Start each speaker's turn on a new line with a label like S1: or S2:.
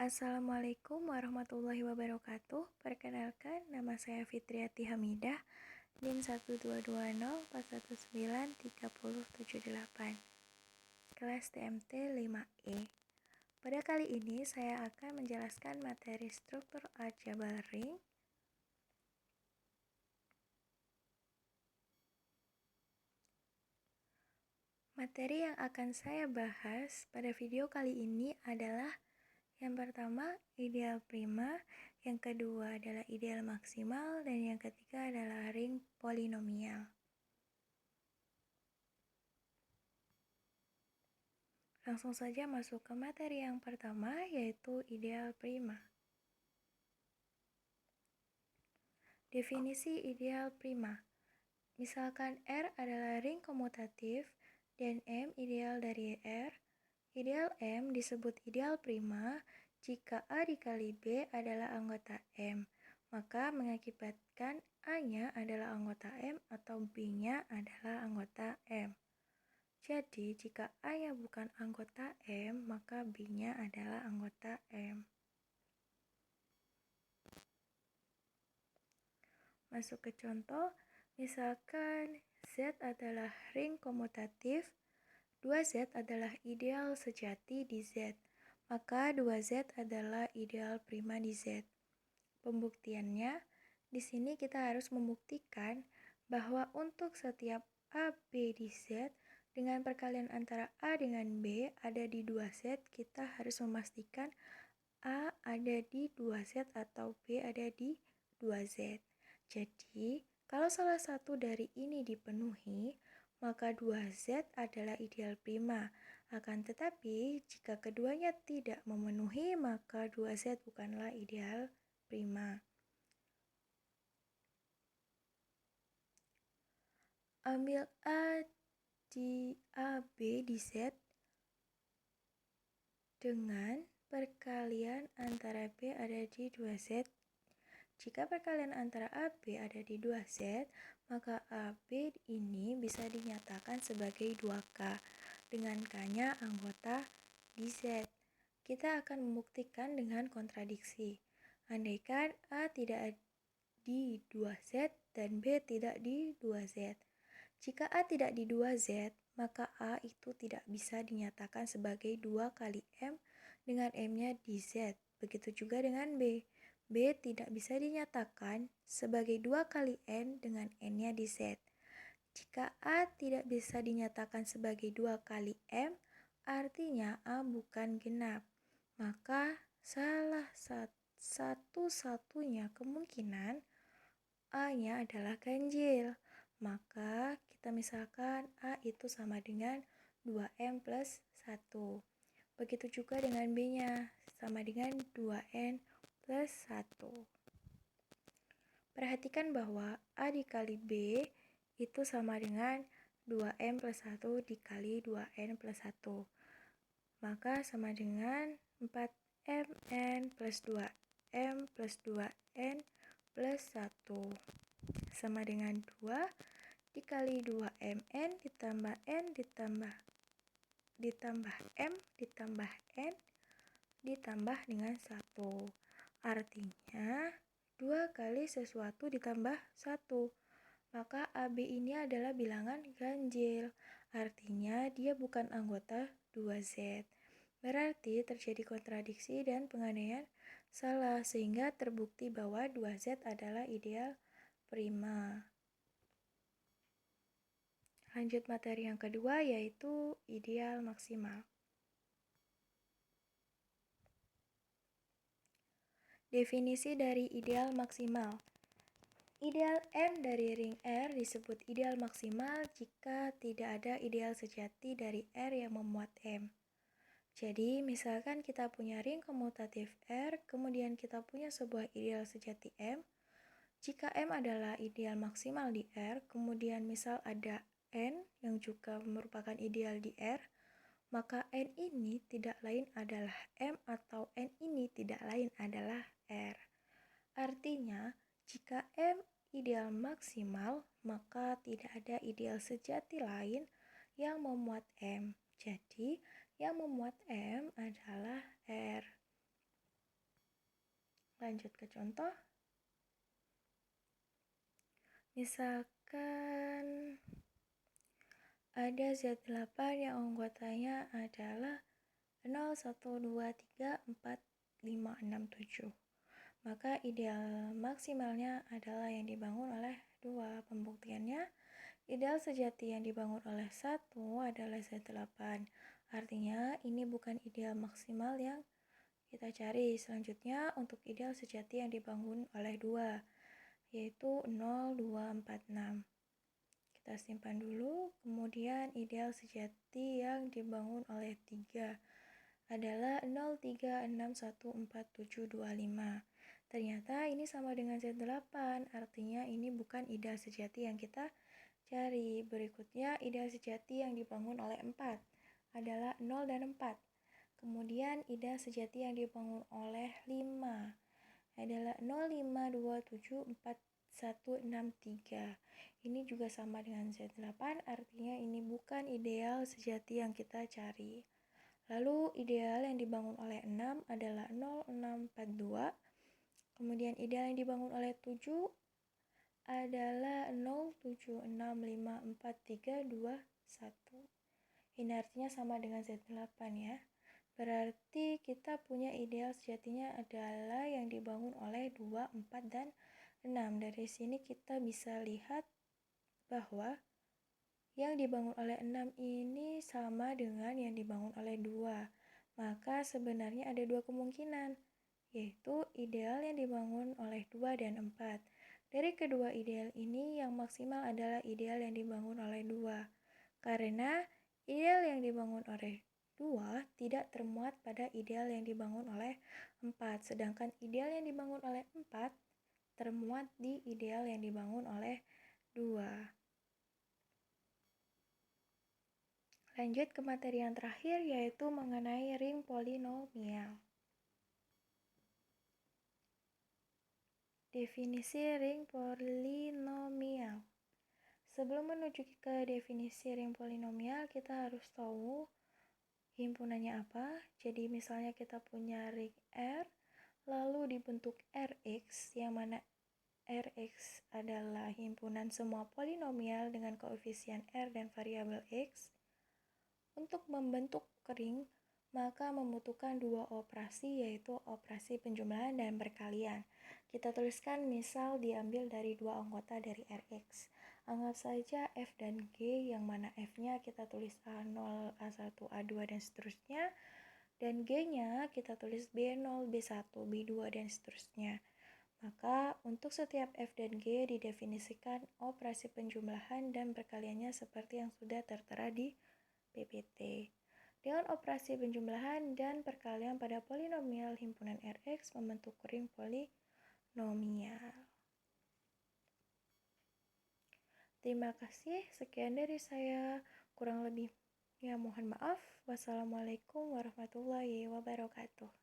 S1: Assalamualaikum warahmatullahi wabarakatuh. Perkenalkan, nama saya Fitriati Hamidah, NIM 12204193078, kelas TMT 5E. Pada kali ini saya akan menjelaskan materi struktur aljabar ring. Materi yang akan saya bahas pada video kali ini adalah yang pertama, ideal prima, yang kedua adalah ideal maksimal, dan yang ketiga adalah ring polinomial. Langsung saja masuk ke materi yang pertama, yaitu ideal prima. Definisi ideal prima. Misalkan R adalah ring komutatif dan M ideal dari R. Ideal M disebut ideal prima jika A dikali B adalah anggota M, maka mengakibatkan A-nya adalah anggota M atau B-nya adalah anggota M. Jadi, jika A-nya bukan anggota M, maka B-nya adalah anggota M. Masuk ke contoh, misalkan Z adalah ring komutatif, 2Z adalah ideal sejati di Z, maka 2Z adalah ideal prima di Z. Pembuktiannya, di sini kita harus membuktikan bahwa untuk setiap A, B di Z, dengan perkalian antara A dengan B ada di 2Z, kita harus memastikan A ada di 2Z atau B ada di 2Z. Jadi, kalau salah satu dari ini dipenuhi, maka 2Z adalah ideal prima. Akan tetapi, jika keduanya tidak memenuhi, maka 2Z bukanlah ideal prima. Ambil A di A, B di Z dengan perkalian antara B ada di 2Z. Jika perkalian antara AB ada di 2Z, maka AB ini bisa dinyatakan sebagai 2K dengan K-nya anggota di Z. Kita akan membuktikan dengan kontradiksi. Andaikan A tidak di 2Z dan B tidak di 2Z. Jika A tidak di 2Z, maka A itu tidak bisa dinyatakan sebagai 2 kali M dengan M-nya di Z. Begitu juga dengan B. B tidak bisa dinyatakan sebagai 2 kali N dengan N-nya di Z. Jika A tidak bisa dinyatakan sebagai 2 kali M, artinya A bukan genap. Maka salah satu-satunya kemungkinan A-nya adalah ganjil. Maka kita misalkan A itu sama dengan 2M plus 1. Begitu juga dengan B-nya, sama dengan 2N plus 1. Perhatikan bahwa A dikali B itu sama dengan 2M plus 1 dikali 2N plus 1. Maka sama dengan 4MN plus 2M plus 2N plus 1. Sama dengan 2 dikali 2MN ditambah N ditambah M ditambah N ditambah dengan 1. Artinya 2 kali sesuatu ditambah 1. Maka AB ini adalah bilangan ganjil. Artinya dia bukan anggota 2Z. Berarti terjadi kontradiksi dan pengandaian salah sehingga terbukti bahwa 2Z adalah ideal prima. Lanjut materi yang kedua, yaitu ideal maksimal. Definisi dari ideal maksimal. Ideal M dari ring R disebut ideal maksimal jika tidak ada ideal sejati dari R yang memuat M. Jadi, misalkan kita punya ring komutatif R, kemudian kita punya sebuah ideal sejati M. Jika M adalah ideal maksimal di R, kemudian misal ada N yang juga merupakan ideal di R, maka N ini tidak lain adalah M atau N ini tidak lain adalah R. Artinya, jika M ideal maksimal, maka tidak ada ideal sejati lain yang memuat M. Jadi, yang memuat M adalah R. Lanjut ke contoh. Misalkan ada Z8 yang anggotanya adalah 0, 1, 2, 3, 4, 5, 6, 7. Maka ideal maksimalnya adalah yang dibangun oleh 2. Pembuktiannya, ideal sejati yang dibangun oleh 1 adalah Z8. Artinya ini bukan ideal maksimal yang kita cari. Selanjutnya untuk ideal sejati yang dibangun oleh 2, yaitu 0, 2, 4, 6. Kita simpan dulu. Kemudian ideal sejati yang dibangun oleh 3 adalah 0, 3, 6, 1, 4, 7, 2, 5. Ternyata ini sama dengan Z8, artinya ini bukan ideal sejati yang kita cari. Berikutnya ideal sejati yang dibangun oleh 4 adalah 0 dan 4. Kemudian ideal sejati yang dibangun oleh 5 adalah 0, 5, 2, 7, 4, 1, 6, 3. Ini juga sama dengan Z8, artinya ini bukan ideal sejati yang kita cari. Lalu ideal yang dibangun oleh 6 adalah 0, 6, 4, 2. Kemudian ideal yang dibangun oleh 7 adalah 0, 7, 6, 5, 4, 3, 2, 1. Ini artinya sama dengan Z8 ya. Berarti kita punya ideal sejatinya adalah yang dibangun oleh 2, 4, dan 6. Dari sini kita bisa lihat bahwa yang dibangun oleh 6 ini sama dengan yang dibangun oleh 2. Maka sebenarnya ada 2 kemungkinan, yaitu ideal yang dibangun oleh 2 dan 4. Dari kedua ideal ini yang maksimal adalah ideal yang dibangun oleh 2. Karena ideal yang dibangun oleh 2 tidak termuat pada ideal yang dibangun oleh 4, sedangkan ideal yang dibangun oleh 4 termuat di ideal yang dibangun oleh 2. Lanjut ke materi yang terakhir, yaitu mengenai ring polinomial. Definisi ring polinomial. Sebelum menuju ke definisi ring polinomial, kita harus tahu himpunannya apa. Jadi misalnya kita punya ring R, lalu dibentuk Rx, yang mana Rx adalah himpunan semua polinomial dengan koefisien R dan variabel X. Untuk membentuk ring, maka membutuhkan dua operasi, yaitu operasi penjumlahan dan perkalian. Kita tuliskan misal diambil dari dua anggota dari Rx. Anggap saja F dan G, yang mana F-nya kita tulis A0, A1, A2, dan seterusnya. Dan G-nya kita tulis B0, B1, B2, dan seterusnya. Maka untuk setiap F dan G didefinisikan operasi penjumlahan dan perkaliannya seperti yang sudah tertera di PPT. Dengan operasi penjumlahan dan perkalian pada polinomial himpunan Rx membentuk ring polinomial. Terima kasih, sekian dari saya. Kurang lebihnya mohon maaf. Wassalamualaikum warahmatullahi wabarakatuh.